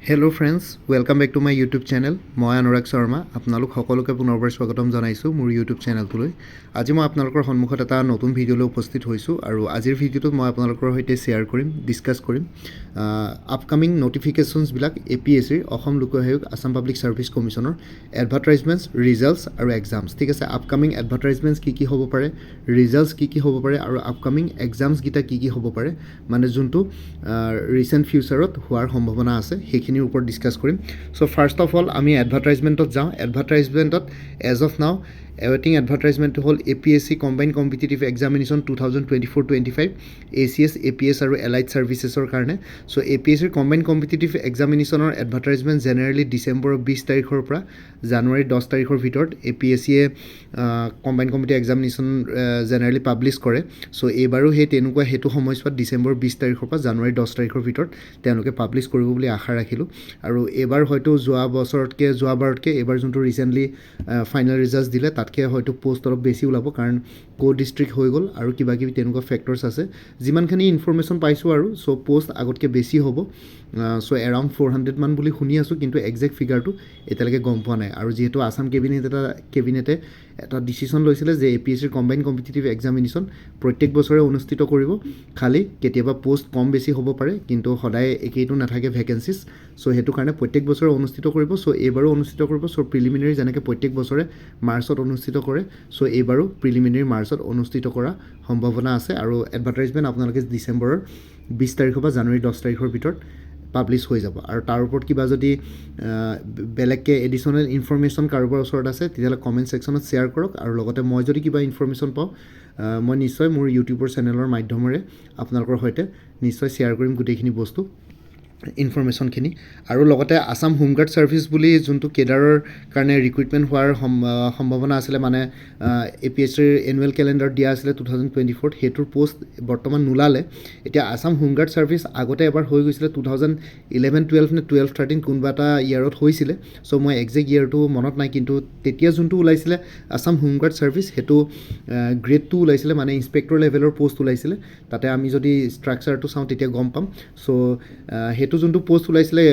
Hello' friends, welcome back to my YouTube channel. মই অনুৰাগ শৰ্মা আপোনালোক সকলোকে পুনৰবাৰ স্বাগতম জনাইছোঁ মোৰ ইউটিউব চেনেলটোলৈ। আজি মই আপোনালোকৰ সন্মুখত এটা নতুন ভিডিঅ'লৈ উপস্থিত হৈছোঁ আৰু আজিৰ ভিডিঅ'টোত মই আপোনালোকৰ সৈতে শ্বেয়াৰ কৰিম, ডিছকাছ কৰিম আপকামিং ন'টিফিকেশ্যনছবিলাক APSCৰ অসম লোক আয়োগ আছাম পাব্লিক ছাৰ্ভিচ কমিশ্যনৰ এডভাৰটাইজমেণ্টছ, ৰিজাল্টছ আৰু এক্সামছ। ঠিক আছে, আপকামিং এডভাৰটাইজমেণ্টছ কি হ'ব পাৰে, ৰিজাল্টছ কি হ'ব পাৰে আৰু আপকামিং এক্সামছকেইটা কি হ'ব পাৰে, মানে যোনটো ৰিচেণ্ট ফিউচাৰত হোৱাৰ সম্ভাৱনা আছে সেইখিনিৰ ওপৰত ডিছকাছ কৰিম। চ' ফাৰ্ষ্ট অফ অল আমি এডভাৰটাইজমেণ্টত যাওঁ। এডভাৰটাইজমেণ্টত এজ অফ নাও এৱেটিং এডভাৰটাইজমেণ্টটো হ'ল APSC combined competitive examination 2024-25 ACS, APS আৰু এলাইড ছাৰ্ভিচেছৰ কাৰণে। চ' APSCৰ কম্বাইণ্ড কম্পিটিটিভ এক্সামিনেশ্যনৰ এডভাৰটাইজমেণ্ট জেনেৰেলি ডিচেম্বৰৰ 20 তাৰিখৰ পৰা জানুৱাৰী 10 তাৰিখৰ ভিতৰত APSCয়ে combined competitive examination generally publish কৰে। চ' এইবাৰো সেইটো সময়ছোৱাত ডিচেম্বৰ 20 তাৰিখৰ পৰা জানুৱাৰী 10 তাৰিখৰ ভিতৰত তেওঁলোকে পাব্লিছ কৰিব বুলি আশা ৰাখিলোঁ। আৰু এইবাৰ হয়তো যোৱাবাৰতকৈ এইবাৰ যোনটো ৰিচেণ্টলি ফাইনেল ৰিজাল্টছ দিলে তাতকৈ হয়তো পোষ্ট অলপ বেছি ওলাব, কাৰণ ডিষ্ট্ৰিক্ট হৈ গ'ল আৰু কিবাকিবি তেনেকুৱা ফেক্টৰ্ছ আছে। যিমানখিনি ইনফৰ্মেশ্যন পাইছোঁ আৰু চ' পোষ্ট আগতকৈ বেছি হ'ব। চ' এৰাউণ্ড 400 মান বুলি শুনি আছোঁ, কিন্তু একজেক্ট ফিগাৰটো এতিয়ালৈকে গম পোৱা নাই। আৰু যিহেতু আছাম কেবিনেটে এটা ডিচিশ্যন লৈছিলে যে APSCৰ কম্বাইণ্ড কম্পিটিটিভ এক্সামিনেশ্যন প্ৰত্যেক বছৰে অনুষ্ঠিত কৰিব, খালি কেতিয়াবা পোষ্ট কম বেছি হ'ব পাৰে, কিন্তু সদায় একেইটো নাথাকে ভেকেঞ্চিছ। চ' সেইটো কাৰণে প্ৰত্যেক বছৰে অনুষ্ঠিত কৰিব। চ' এইবাৰো অনুষ্ঠিত কৰিব। চ' প্ৰিলিমিনেৰী যেনেকৈ প্ৰত্যেক বছৰে মাৰ্চত অনুষ্ঠিত কৰে, চ' এইবাৰো প্ৰিলিমিনেৰী মাৰ্চত অনুষ্ঠিত কৰা সম্ভাৱনা আছে। আৰু এডভাৰটাইজমেণ্ট আপোনালোকে ডিচেম্বৰৰ 20 তাৰিখৰ পৰা জানুৱাৰী 10 তাৰিখৰ ভিতৰত পাব্লিছ হৈ যাব। আৰু তাৰ ওপৰত কিবা যদি বেলেগকৈ এডিশ্যনেল ইনফৰ্মেশ্যন কাৰোবাৰ ওচৰত আছে তেতিয়াহ'লে কমেণ্ট ছেকশ্যনত শ্বেয়াৰ কৰক। আৰু লগতে মই যদি কিবা ইনফৰ্মেশ্যন পাওঁ মই নিশ্চয় মোৰ ইউটিউবৰ চেনেলৰ মাধ্যমেৰে আপোনালোকৰ সৈতে নিশ্চয় শ্বেয়াৰ কৰিম গোটেইখিনি বস্তু ইনফৰ্মেশ্যনখিনি। আৰু লগতে আছাম হোমগাৰ্ড ছাৰ্ভিচ বুলি যোনটো কেডাৰৰ কাৰণে ৰিক্ৰুইটমেণ্ট হোৱাৰ সম্ভাৱনা আছিলে, মানে APSCৰ এনুৱেল কেলেণ্ডাৰত দিয়া আছিলে 2024, সেইটোৰ পোষ্ট বৰ্তমান নোলালে। এতিয়া আছাম হোমগাৰ্ড ছাৰ্ভিচ আগতে এবাৰ হৈ গৈছিলে 2011-12 নে 12-13 কোনোবা এটা ইয়াৰত হৈছিলে। চ' মই একজেক্ট ইয়াৰটো মনত নাই, কিন্তু তেতিয়া যোনটো ওলাইছিলে আছাম হোমগাৰ্ড ছাৰ্ভিচ সেইটো গ্ৰেড 2 ওলাইছিলে, মানে ইনস্পেক্টৰ লেভেলৰ পোষ্ট ওলাইছিলে। তাতে আমি যদি ষ্ট্ৰাকচাৰটো চাওঁ তেতিয়া গম পাম। চ' সেইটো যোনটো পোষ্ট ওলাইছিলে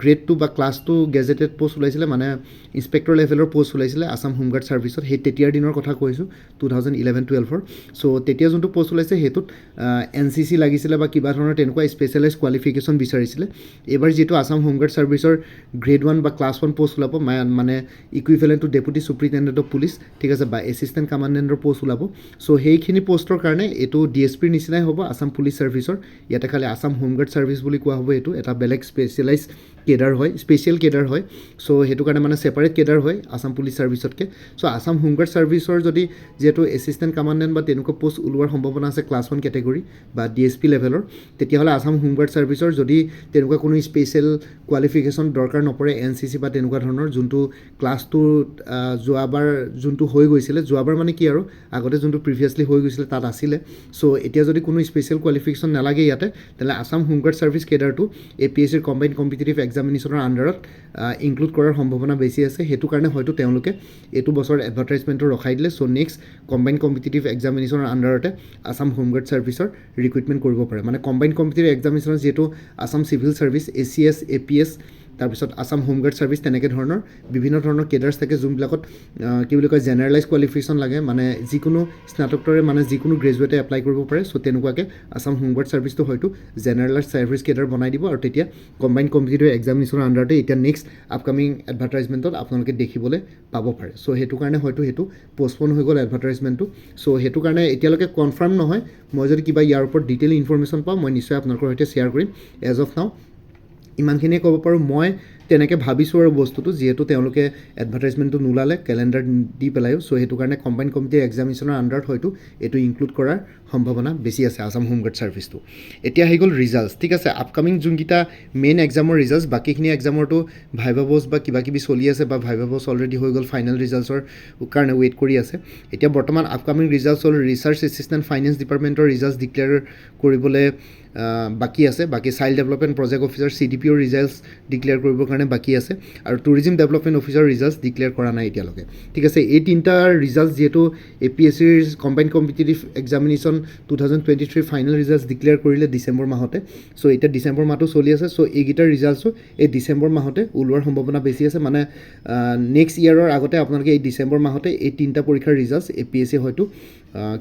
গ্ৰেড 2 বা ক্লাছ 2 গেজেটেড পোষ্ট ওলাইছিলে, মানে ইনস্পেক্টৰ লেভেলৰ পোষ্ট ওলাইছিলে আছাম হোমগাৰ্ড ছাৰ্ভিচত। সেই তেতিয়াৰ দিনৰ কথা কৈছোঁ 2011-12। চ' তেতিয়া যোনটো পোষ্ট ওলাইছে সেইটোত NCC লাগিছিলে বা কিবা ধৰণৰ তেনেকুৱা স্পেচিয়েলাইজ কোৱালিফিকেশ্যন বিচাৰিছিলে। এইবাৰ যিহেতু আছাম হোমগাৰ্ড ছাৰ্ভিচৰ গ্ৰেড 1 বা ক্লাছ 1 পোষ্ট ওলাব, মানে equivalent to deputy superintendent of police, ঠিক আছে, বা এছিষ্টেণ্ট কমাণ্ডেণ্টৰ পোষ্ট ওলাব। চ' সেইখিনি পোষ্টৰ কাৰণে এইটো DSPৰ নিচিনাই হ'ব আছাম পুলিচ ছাৰ্ভিচৰ। ইয়াতে খালি আছাম হোমগাৰ্ড ছাৰ্ভিচ বুলি কোৱা হ'ব। এইটো এটা বেলেগ স্পেচিয়েলাইজ কেডাৰ হয়, স্পেচিয়েল কেডাৰ হয়। চ' সেইটো কাৰণে মানে ছেপাৰেট কেডাৰ হয় আছাম পুলিচ ছাৰ্ভিচতকৈ। চ' আছাম হোমগাৰ্ড ছাৰ্ভিচৰ যদি যিহেতু এছিষ্টেণ্ট কমাণ্ডেণ্ট বা তেনেকুৱা পোষ্ট ওলোৱাৰ সম্ভাৱনা আছে ক্লাছ 1 কেটেগৰী বা DSP লেভেলৰ, তেতিয়াহ'লে আছাম হোমগাৰ্ড ছাৰ্ভিচৰ যদি তেনেকুৱা কোনো স্পেচিয়েল কোৱালিফিকেশ্যন দৰকাৰ নপৰে, NCC বা তেনেকুৱা ধৰণৰ, যোনটো ক্লাছ 2 যোৱাবাৰ যোনটো হৈ গৈছিলে, যোৱাবাৰ মানে কি আৰু আগতে যোনটো প্ৰিভিয়াছলি হৈ গৈছিলে তাত আছিলে। চ' এতিয়া যদি কোনো স্পেচিয়েল কোৱালিফিকেশ্যন নালাগে ইয়াতে, তেতিয়াহ'লে আছাম হোমগাৰ্ড ছাৰ্ভিচ কেডাৰটো APSCৰ কম্বাইণ্ড কম্পিটিটিভ এক্সামিনেশ্যনৰ আণ্ডাৰত ইনক্লুড কৰাৰ সম্ভাৱনা বেছি আছে। সেইটো কাৰণে হয়তো তেওঁলোকে এইটো বছৰ এডভাৰটাইজমেণ্টটো ৰখাই দিলে। চ' নেক্সট কম্বাইণ্ড কম্পিটিটিভ এক্সামিনেশ্যনৰ আণ্ডাৰতে আছাম হোমগাৰ্ড ছাৰ্ভিচৰ ৰিক্ৰুইটমেণ্ট কৰিব পাৰে। মানে কম্বাইণ্ড কম্পিটিটিভ এক্সামিনেশ্যনৰ যিহেতু Assam civil service, ACS, APS, তাৰপিছত আছাম হোমগাৰ্ড ছাৰ্ভিচ, তেনেকৈ ধৰণৰ বিভিন্ন ধৰণৰ কেডাৰ্ছ থাকে যোনবিলাকত কি বুলি কয় জেনেৰেলাইজ কোৱালিফিকেশ্যন লাগে, মানে যিকোনো স্নাতকোত্তৰে মানে যিকোনো গ্ৰেজুৱেটে এপ্লাই কৰিব পাৰে। চ' তেনেকুৱাকৈ আছাম হোমগাৰ্ড ছাৰ্ভিচটো হয়তো জেনেৰেলাইজ ছাৰ্ভিচ কেডাৰ বনাই দিব, আৰু তেতিয়া কম্বাইণ্ড কম্পিটিটিভ এক্সামিনেশ্যনৰ আণ্ডাৰতে এতিয়া নেক্সট আপকামিং এডভাৰটাইজমেণ্টত আপোনালোকে দেখিবলৈ পাব পাৰে। চ' সেইটো কাৰণে হয়তো সেইটো পষ্টপন হৈ গ'ল এডভাৰটাইজমেণ্টটো। চ' সেইটো কাৰণে এতিয়ালৈকে কনফাৰ্ম নহয়। মই যদি কিবা ইয়াৰ ওপৰত ডিটেইল ইনফৰ্মেশ্যন পাওঁ মই নিশ্চয় আপোনালোকৰ সৈতে শ্বেয়াৰ কৰিম। এজ অফ নাও ইমানখিনিয়ে ক'ব পাৰোঁ। মই তেনেকৈ ভাবিছোঁ আৰু বস্তুটো, যিহেতু তেওঁলোকে এডভাৰটাইজমেণ্টটো নোলালে কেলেণ্ডাৰ দি পেলায়ো। চ' সেইটো কাৰণে কম্বাইণ্ড কম্পিটিটিভ এক্সামিনেশ্যনৰ আণ্ডাৰত হয়তো এইটো ইনক্লুড কৰাৰ সম্ভাৱনা বেছি আছে আছাম হোমগাৰ্ড ছাৰ্ভিচটো। এতিয়া আহি গ'ল ৰিজাল্টছ, ঠিক আছে, আপকামিং যোনকেইটা মেইন এক্সামৰ ৰিজাল্টছ। বাকীখিনি এক্সামৰটো ভাইভা ভোজ বা কিবাকিবি চলি আছে, বা ভাইভা ভোজ অলৰেডি হৈ গ'ল, ফাইনেল ৰিজাল্টছৰ কাৰণে ৱেইট কৰি আছে। এতিয়া বৰ্তমান আপকামিং ৰিজাল্টছ হ'ল ৰিচাৰ্চ এছিষ্টেণ্ট ফাইনেন্স ডিপাৰ্টমেণ্টৰ ৰিজাল্টছ ডিক্লেয়াৰ কৰিবলৈ বাকী আছে। বাকী চাইল্ড ডেভেলপমেণ্ট প্ৰজেক্ট অফিচাৰ CDPOৰ ৰিজাল্টছ ডিক্লেয়াৰ কৰিবৰ কাৰণে কাৰণে বাকী আছে আৰু tourism development officer results declare কৰা নাই এতিয়ালৈকে ঠিক আছে এই তিনিটাৰ ৰিজাল্টছ যিহেতু APSCৰ combined competitive examination 2023 final results declare কৰিলে ডিচেম্বৰ মাহতে চ' এতিয়া ডিচেম্বৰ মাহটো চলি আছে চ' এইকেইটাৰ ৰিজাল্টছো এই ডিচেম্বৰ মাহতে ওলোৱাৰ সম্ভাৱনা বেছি আছে মানে নেক্সট ইয়াৰৰ আগতে আপোনালোকে এই ডিচেম্বৰ মাহতে এই তিনিটা পৰীক্ষাৰ ৰিজাল্টছ APSC হয়তো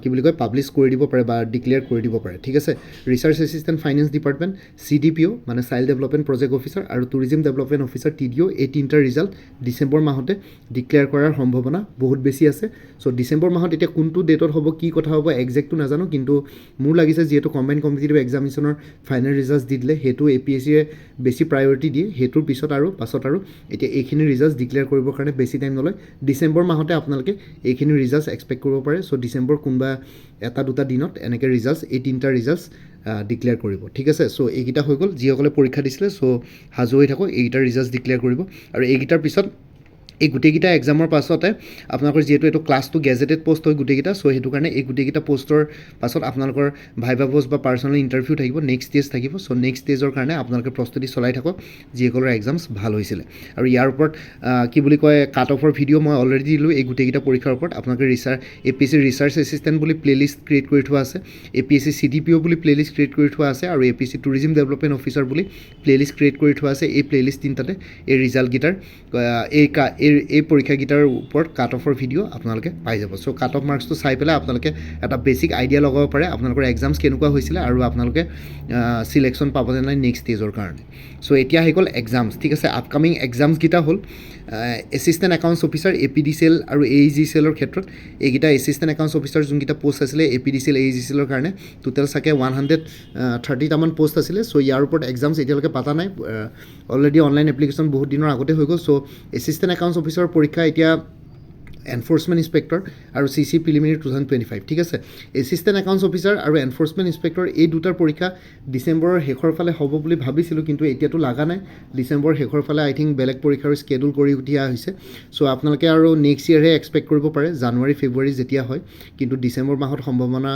কি বুলি কয় পাব্লিছ কৰি দিব পাৰে বা ডিক্লেয়াৰ কৰি দিব পাৰে ঠিক আছে research assistant finance department CDPO মানে চাইল্ড ডেভেলপমেণ্ট প্ৰজেক্ট অফিচাৰ আৰু টুৰিজিম ডেভেলপমেণ্ট অফিচাৰ TDO এই তিনিটাৰ ৰিজাল্ট ডিচেম্বৰ মাহতে ডিক্লেয়াৰ কৰাৰ সম্ভাৱনা বহুত বেছি আছে চ' ডিচেম্বৰ মাহত এতিয়া কোনটো ডেটত হ'ব কি কথা হ'ব একজেক্টটো নাজানো কিন্তু মোৰ লাগিছে যিহেতু কম্বাইণ্ড কম্পিটিটিভ এক্সামিনেশ্যনৰ ফাইনেল ৰিজাল্টছ দি দিলে সেইটো APSCয়ে বেছি প্ৰায়ৰিটি দিয়ে সেইটোৰ পাছত আৰু এতিয়া এইখিনি ৰিজাল্টছ ডিক্লেয়াৰ কৰিবৰ কাৰণে বেছি টাইম নলয় ডিচেম্বৰ মাহতে আপোনালোকে এইখিনি ৰিজাল্টছ এক্সপেক্ট কৰিব পাৰে চ' ডিচেম্বৰ কোনোবা এটা দুটা দিনত এনেকৈ ৰিজাল্টছ এই তিনিটা ৰিজাল্টছ ডিক্লেয়াৰ কৰিব ঠিক আছে চ' এইকেইটা হৈ গ'ল যিসকলে পৰীক্ষা দিছিলে চ' সাজু হৈ থাকক এইকেইটা ৰিজাল্টছ ডিক্লেয়াৰ কৰিব আৰু এইকেইটাৰ পিছত এই গোটেইকেইটা এক্সামৰ পাছতে আপোনালোকৰ যিহেতু এইটো ক্লাছটো গেজেটেড পোষ্ট হয় গোটেইকেইটা চ' সেইটো কাৰণে এই গোটেইকেইটা পোষ্টৰ পাছত আপোনালোকৰ ভাইভা পোষ্ট বা পাৰ্চনেল ইণ্টাৰভিউ থাকিব নেক্সট ষ্টেজ থাকিব চ' নেক্সট ষ্টেজৰ কাৰণে আপোনালোকে প্ৰস্তুতি চলাই থাকক যিসকলৰ এক্সামছ ভাল হৈছিলে আৰু ইয়াৰ ওপৰত কি বুলি কয় কাট অফৰ ভিডিঅ' মই অলৰেডি দিলোঁ এই গোটেইকেইটা পৰীক্ষাৰ ওপৰত আপোনালোকে APSC ৰিচাৰ্চ এছিষ্টেণ্ট বুলি প্লেলিষ্ট ক্ৰিয়েট কৰি থোৱা আছে APSC CDPO বুলি প্লেলিষ্ট ক্ৰিয়েট কৰি থোৱা আছে আৰু APSC টুৰিজিম ডেভেলপমেণ্ট অফিচাৰ বুলি প্লেলিষ্ট ক্ৰিয়েট কৰি থোৱা আছে এই প্লেলিষ্ট তিনিটাতে এই ৰিজাল্টকেইটাৰ এই পৰীক্ষাকেইটাৰ ওপৰত কাট অফৰ ভিডিঅ' আপোনালোকে পাই যাব চ' কাট অফ মাৰ্কছটো চাই পেলাই আপোনালোকে এটা বেছিক আইডিয়া লগাব পাৰে আপোনালোকৰ এক্সামছ কেনেকুৱা হৈছিলে আৰু আপোনালোকে চিলেকশ্যন পাবনে নাই নেক্সট ষ্টেজৰ কাৰণে চ' এতিয়া আহি গ'ল এক্সামছ ঠিক আছে আপকামিং এক্সামছকেইটা হ'ল এছিষ্টেণ্ট একাউণ্টছ অফিচাৰ APDCL আৰু AEGCLৰ ক্ষেত্ৰত এইকেইটা এছিষ্টেণ্ট একাউণ্টছ অফিচাৰ যোনকেইটা পষ্ট আছিলে APDCL AEGCLৰ কাৰণে টোটেল চাগে 130টামান পষ্ট আছিলে চ' ইয়াৰ ওপৰত এক্সামছ এতিয়ালৈকে পাতা নাই অলৰেডি অনলাইন এপ্লিকেশ্যন বহুত দিনৰ আগতে হৈ গ'ল চ' এছিষ্টেণ্ট একাউণ্টছ অফিচাৰৰ পৰীক্ষা এতিয়া এনফৰ্চমেণ্ট ইনস্পেক্টৰ আৰু CC প্ৰিলিমিনাৰী 2025 ঠিক আছে এছিষ্টেণ্ট একাউণ্টছ অফিচাৰ আৰু এনফৰ্চমেণ্ট ইনস্পেক্টৰ এই দুটাৰ পৰীক্ষা ডিচেম্বৰৰ শেষৰ ফালে হ'ব বুলি ভাবিছিলোঁ কিন্তু এতিয়াতো লগা নাই ডিচেম্বৰৰ শেষৰ ফালে আই থিংক বেলেগ পৰীক্ষাৰ স্কেডুল কৰি দিয়া হৈছে চ' আপোনালোকে আৰু নেক্সট ইয়েৰহে এক্সপেক্ট কৰিব পাৰে জানুৱাৰী ফেব্ৰুৱাৰী যেতিয়া হয় কিন্তু ডিচেম্বৰ মাহত সম্ভাৱনা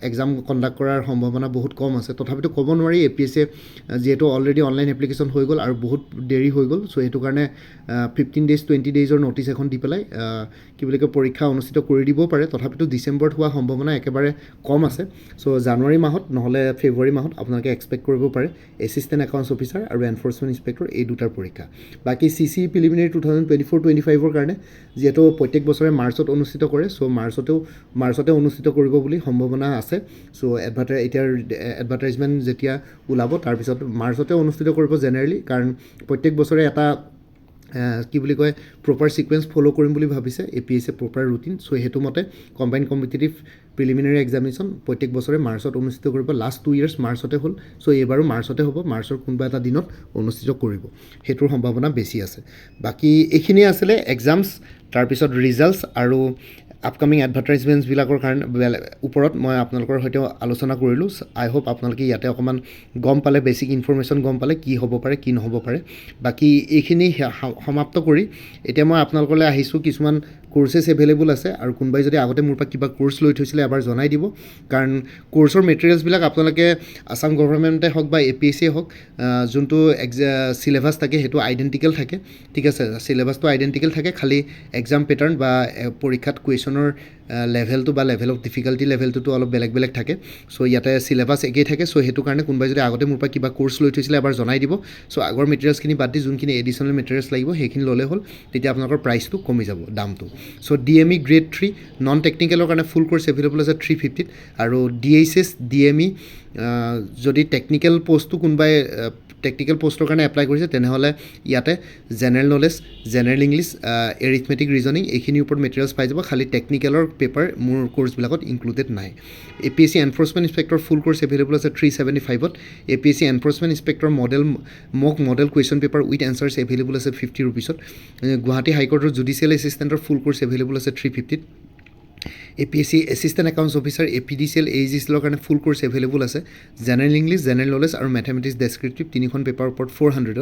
এক্সাম কণ্ডাক্ট কৰাৰ সম্ভাৱনা বহুত কম আছে তথাপিতো ক'ব নোৱাৰি APSCয়ে যিহেতু অলৰেডি অনলাইন এপ্লিকেশ্যন হৈ গ'ল আৰু বহুত দেৰি হৈ গ'ল চ' সেইটো কাৰণে 15 days 20 daysৰ ন'টিছ এখন দি পেলাই কি বুলি কয় পৰীক্ষা অনুষ্ঠিত কৰি দিব পাৰে তথাপিতো ডিচেম্বৰত হোৱা সম্ভাৱনা একেবাৰে কম আছে চ' জানুৱাৰী মাহত নহ'লে ফেব্ৰুৱাৰী মাহত আপোনালোকে এক্সপেক্ট কৰিব পাৰে এছিষ্টেণ্ট একাউণ্টছ অফিচাৰ আৰু এনফৰ্চমেণ্ট ইনস্পেক্টৰ এই দুটাৰ পৰীক্ষা বাকী CC প্ৰিলিমিনাৰী 2024-25ৰ কাৰণে যিহেতু প্ৰত্যেক বছৰে মাৰ্চত অনুষ্ঠিত কৰে চ' মাৰ্চতে অনুষ্ঠিত কৰিব বুলি সম্ভাৱনা আছে চ' এতিয়াৰ এডভাৰটাইজমেণ্ট যেতিয়া ওলাব তাৰপিছত মাৰ্চতে অনুষ্ঠিত কৰিব জেনেৰেলি কাৰণ প্ৰত্যেক বছৰে এটা কি বুলি কয় প্ৰপাৰ ছিকুৱেঞ্চ ফ'ল' কৰিম বুলি ভাবিছে APSCয়ে প্ৰপাৰ ৰুটিন চ' সেইটো মতে কম্বাইণ্ড কম্পিটিটিভ প্ৰিলিমিনাৰী এক্সামিনেশ্যন প্ৰত্যেক বছৰে মাৰ্চত অনুষ্ঠিত কৰিব লাষ্ট 2 years মাৰ্চতে হ'ল চ' এইবাৰো মাৰ্চতে হ'ব মাৰ্চৰ কোনোবা এটা দিনত অনুষ্ঠিত কৰিব সেইটোৰ সম্ভাৱনা বেছি আছে বাকী এইখিনিয়ে আছিলে এক্সামছ তাৰপিছত ৰিজাল্টছ আৰু আপকামিং এডভাৰটাইজমেণ্টছবিলাকৰ কাৰণে ওপৰত মই আপোনালোকৰ সৈতে আলোচনা কৰিলোঁ আই হোপ আপোনালোকে ইয়াতে অকণমান গম পালে বেছিক ইনফৰমেশ্যন গম পালে কি হ'ব পাৰে কি নহ'ব পাৰে বাকী এইখিনি সমাপ্ত কৰি এতিয়া মই আপোনালোকলৈ আহিছোঁ কিছুমান কোৰ্চেছ এভেইলেবল আছে আৰু কোনোবাই যদি আগতে মোৰ পৰা কিবা কোৰ্চ লৈ থৈছিলে এবাৰ জনাই দিব কাৰণ কোৰ্চৰ মেটেৰিয়েলছবিলাক আপোনালোকে আছাম গভৰ্ণমেণ্টে হওক বা APSCয়ে হওক যোনটো চিলেবাছ থাকে সেইটো আইডেণ্টিকেল থাকে ঠিক আছে চিলেবাছটো আইডেণ্টিকেল থাকে খালি এক্সাম পেটাৰ্ণ বা পৰীক্ষাত কুৱেশ্যনৰ লেভেলটো বা লেভেল অফ ডিফিকাল্টি লেভেলটোতো অলপ বেলেগ থাকে চ' ইয়াতে চিলেবাছ একেই থাকে চ' সেইটো কাৰণে কোনোবাই যদি আগতে মোৰ পৰা কিবা কোৰ্চ লৈ থৈছিলে এবাৰ জনাই দিব চ' আগৰ মেটেৰিয়েলছখিনি বাদ দি যোনখিনি এডিশ্যনেল মেটেৰিয়েলছ লাগিব সেইখিনি ল'লে হ'ল তেতিয়া আপোনালোকৰ প্ৰাইচটো কমি যাব দামটো চ' DME গ্ৰেড 3 নন টেকনিকেলৰ কাৰণে ফুল কোৰ্চ এভেইলেবল আছে 350 আৰু DHS DME যদি টেকনিকেল পষ্টটো কোনোবাই টেকনিকেল পষ্টৰ কাৰণে এপ্লাই কৰিছে তেনেহ'লে ইয়াতে general knowledge general English arithmetic reasoning এইখিনিৰ ওপৰত মেটেৰিয়েলছ পাই যাব খালি টেকনিকেলৰ পেপাৰ মোৰ কোৰ্চবিলাকত ইনক্লুডেড নাই APSC এনফৰ্চমেণ্ট ইনস্পেক্টৰ ফুল কোৰ্চ এভেইলেবল আছে 375ত APSC enforcement inspector model question paper with answers available আছে 50 rupeesত Guwahati হাইকোৰ্টৰ judicial এছিষ্টেণ্টৰ full course available আছে 350ত APSC assistant accounts officer APDCL AEGCLৰ কাৰণে ফুল কোৰ্চ এভেইলেবল আছে জেনেৰেল ইংলিছ জেনেৰেল নলেজ আৰু mathematics descriptive তিনিখন পেপাৰৰ ওপৰত 400ত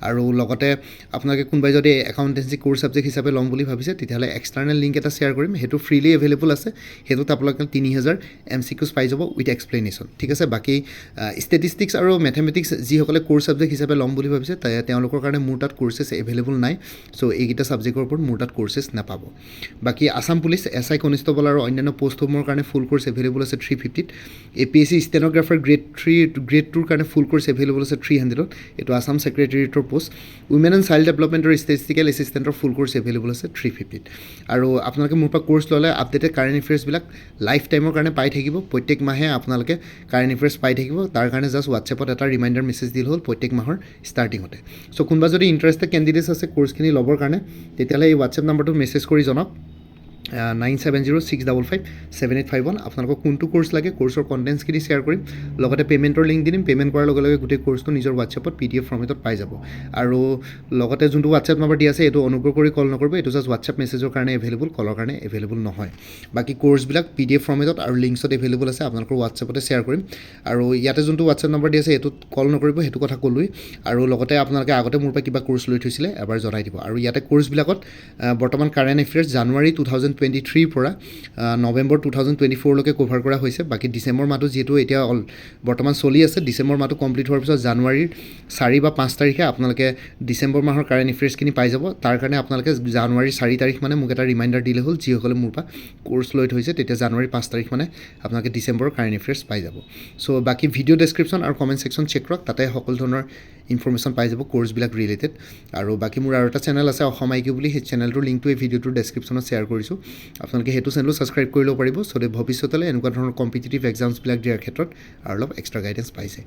আৰু লগতে আপোনালোকে কোনোবাই যদি একাউণ্টেঞ্চি কোৰ্চ ছাবজেক্ট হিচাপে ল'ম বুলি ভাবিছে তেতিয়াহ'লে এক্সটাৰ্নেল লিংক এটা শ্বেয়াৰ কৰিম সেইটো ফ্ৰীলি এভেইলেবল আছে সেইটোত আপোনালোকে 3000 MCQs পাই যাব উইথ এক্সপ্লেনেশ্যন ঠিক আছে বাকী ষ্টেটিষ্টিক্স আৰু মেথমেটিক্স যিসকলে কোৰ্চ ছাবজেক্ট হিচাপে ল'ম বুলি ভাবিছে তেওঁলোকৰ কাৰণে মোৰ তাত কোৰ্চেছ এভেইলেবল নাই চ' এইকেইটা ছাবজেক্টৰ ওপৰত মোৰ তাত কোৰ্চেছ নাপাব বাকী আছাম পুলিচ SI কনষ্টেবল আৰু অন্যান্য পোষ্টসমূহৰ কাৰণে ফুল কোৰ্চ এভেইলেবল আছে 350ত APSC ষ্টেন'গ্ৰাফাৰ গ্ৰেড 2ৰ কাৰণে ফুল কোৰ্চ এভেইলেবল আছে 300ত এইটো আছাম ছেক্ৰেটেৰিয়েটৰ পোষ্ট উইমেন এণ্ড চাইল্ড ডেভেলপমেণ্টৰ ষ্টেটিষ্টিকেল এছিষ্টেণ্টৰ ফুল কোৰ্চ এভেইলেবল আছে 350ত আৰু আপোনালোকে মোৰ পৰা কোৰ্চ ল'লে আপডেটেড কাৰেণ্ট এফেয়াৰ্ছবিলাক লাইফ টাইমৰ কাৰণে পাই থাকিব প্ৰত্যেক মাহে আপোনালোকে কাৰেণ্ট এফেয়াৰ্ছ পাই থাকিব তাৰ কাৰণে জাষ্ট হোৱাটছএপত এটা ৰিমাইণ্ডাৰ মেছেজ দিলে হ'ল প্ৰত্যেক মাহৰ ষ্টাৰ্টিঙতে চ' কোনোবা যদি ইণ্টাৰেষ্টেড কেণ্ডিডেটছ আছে কোৰ্চখিনি ল'বৰ কাৰণে তেতিয়াহ'লে এই হোৱাটছএপ নাম্বাৰটোত মেছেজ কৰি জনাওক 9706557851 আপোনালোকক কোনটো কোৰ্চ লাগে কোৰ্চৰ কণ্টেণ্টছখিনি শ্বেয়াৰ কৰিম লগতে পে'মেণ্টৰ লিংক দিম পে'মেণ্ট কৰাৰ লগে লগে গোটেই কোৰ্চটো নিজৰ হোৱাটছএপত PDF ফৰ্মেটত পাই যাব আৰু লগতে যোনটো হোৱাটছএপ নম্বৰ দিয়া আছে এইটো অনুগ্ৰহ কৰি কল নকৰিব এইটো জাষ্ট হোৱাটছএপ মেছেজৰ কাৰণে এভেইলেবল কলৰ কাৰণে এভেইলেবল নহয় বাকী কোৰ্চবিলাক PDF ফৰ্মেটত আৰু লিংকছত এভেইলেবল আছে আপোনালোকৰ হোৱাটছএপতে শ্বেয়াৰ কৰিম আৰু ইয়াতে যোনটো হোৱাটছএপ নম্বৰ দিয়া আছে এইটোত কল নকৰিব সেইটো কথা ক'লোৱেই আৰু লগতে আপোনালোকে আগতে মোৰ পৰা কিবা কোৰ্চ লৈ থৈছিলে এবাৰ জনাই দিব আৰু ইয়াতে কোৰ্চবিলাকত বৰ্তমান কাৰেণ্ট এফেয়াৰ্ছ জানুৱাৰী 2023 পৰা নৱেম্বৰ 2024লৈকে কভাৰ কৰা হৈছে বাকী ডিচেম্বৰ মাহটো যিহেতু এতিয়া বৰ্তমান চলি আছে ডিচেম্বৰ মাহটো কমপ্লিট হোৱাৰ পিছত জানুৱাৰীৰ 4 বা 5 তাৰিখে আপোনালোকে ডিচেম্বৰ মাহৰ কাৰেণ্ট এফেয়াৰ্ছখিনি পাই যাব তাৰ কাৰণে আপোনালোকে জানুৱাৰীৰ 4 তাৰিখ মানে মোক এটা ৰিমাইণ্ডাৰ দিলে হ'ল যিসকলে মোৰ পৰা কোৰ্চ লৈ থৈছে তেতিয়া জানুৱাৰী 5 তাৰিখ মানে আপোনালোকে ডিচেম্বৰৰ কাৰেণ্ট এফেয়াৰ্ছ পাই যাব চ' বাকী ভিডিঅ' ডেছক্ৰিপশ্যন আৰু কমেণ্ট ছেকশ্যন চেক কৰক তাতে সকলো ধৰণৰ ইনফৰমেশ্যন পাই যাব কোৰ্চবিলাক ৰিলেটেড আৰু বাকী মোৰ আৰু এটা চেনেল আছে অসম IQ বুলি সেই চেনেলটোৰ লিংকটো এই ভিডিঅ'টোৰ ডেছক্ৰিপশ্যনত শ্বেয়াৰ কৰিছোঁ আপোনালোকে সেইটো চেনেলো ছাবস্ক্ৰাইব কৰি ল'ব পাৰিব চ' ভৱিষ্যতলৈ এনেকুৱা ধৰণৰ কম্পিটিটিভ এক্সামছবিলাক দিয়াৰ ক্ষেত্ৰত আৰু অলপ এক্সট্ৰা গাইডেঞ্চ পাইছে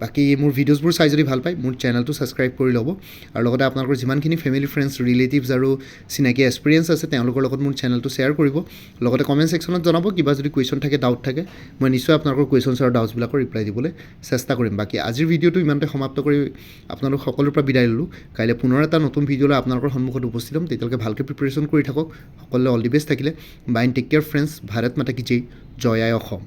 বাকী মোৰ ভিডিঅ'ছবোৰ চাই যদি ভাল পায় মোৰ চেনেলটো ছাবস্ক্ৰাইব কৰি ল'ব আৰু লগতে আপোনালোকৰ যিমানখিনি ফেমিলি ফ্ৰেণ্ডছ ৰিলেটিভছ আৰু চিনাকি এক্সপিৰিয়েঞ্চ আছে তেওঁলোকৰ লগত মোৰ চেনেলটো শ্বেয়াৰ কৰিব লগতে কমেণ্ট ছেকশ্যনত জনাব কিবা যদি কুৱেশ্যন থাকে ডাউট থাকে মই নিশ্চয় আপোনালোকৰ কুৱেশ্যনছ আৰু ডাউটছবিলাকৰ ৰিপ্লাই দিবলৈ চেষ্টা কৰিম বাকী আজিৰ ভিডিঅ'টো ইমানতে সমাপ্ত কৰি আপোনালোক সকলোৰ পৰা বিদায় ল'লোঁ কাইলৈ পুনৰ এটা নতুন ভিডিঅ' লৈ আপোনালোকৰ সন্মুখত উপস্থিত হ'ম তেতিয়ালৈকে ভালকৈ প্ৰিপেৰেশ্যন কৰি থাকক সকলোৱে অল দি বেষ্ট থাকিলে bye take care friends Bharat মাতা কি জয় জয় আই অসম